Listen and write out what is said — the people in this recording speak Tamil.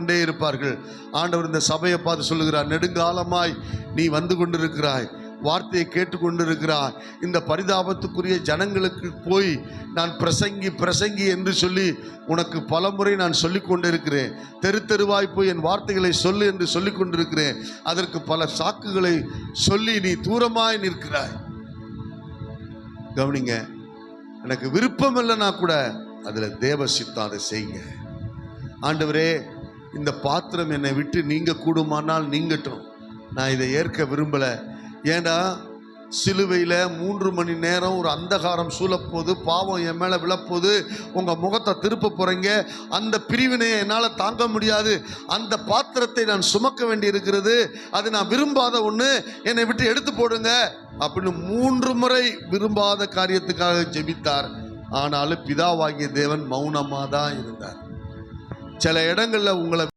கொண்டே இருப்பார்கள். ஆண்டவர் இந்த சபையை பார்த்து சொல்லுகிறார், நெடுங்காலமாய் நீ வந்து கொண்டிருக்கிறாய், வார்த்தையை கேட்டுக்கொண்டிருக்கிறாய். இந்த பரிதாபத்துக்குரிய ஜனங்களுக்கு போய் நான் பிரசங்கி என்று சொல்லி உனக்கு பலமுறை நான் சொல்லிக் கொண்டிருக்கிறேன். தெரு தெருவாய் போய் என் வார்த்தைகளை சொல்லு என்று சொல்லிக் கொண்டிருக்கிறேன். அதற்கு பல சாக்குகளை சொல்லி நீ தூரமாய் நிற்கிறாய். கவனிங்க, எனக்கு விருப்பம் இல்லைன்னா கூட அதில் தேவ சித்தம், அதை செய்யுங்க. ஆண்டவரே, இந்த பாத்திரம் என்னை விட்டு நீங்க கூடுமானால் நீங்கட்டும், நான் இதை ஏற்க விரும்பலை. ஏண்டா சிலுவையில் 3 மணி நேரம் ஒரு அந்தகாரம் சூழப்போது, பாவம் என் மேலே விழப்போது, உங்கள் முகத்தை திருப்ப போகிறீங்க. அந்த பிரிவினையை என்னால் தாங்க முடியாது. அந்த பாத்திரத்தை நான் சுமக்க வேண்டி இருக்கிறது. அது நான் விரும்பாத ஒன்று, என்னை விட்டு எடுத்து போடுங்க அப்படின்னு 3 முறை விரும்பாத காரியத்துக்காக ஜெபித்தார். ஆனாலும் பிதாவாகிய தேவன் மௌனமாக தான் இருந்தார். சில இடங்களில் உங்களை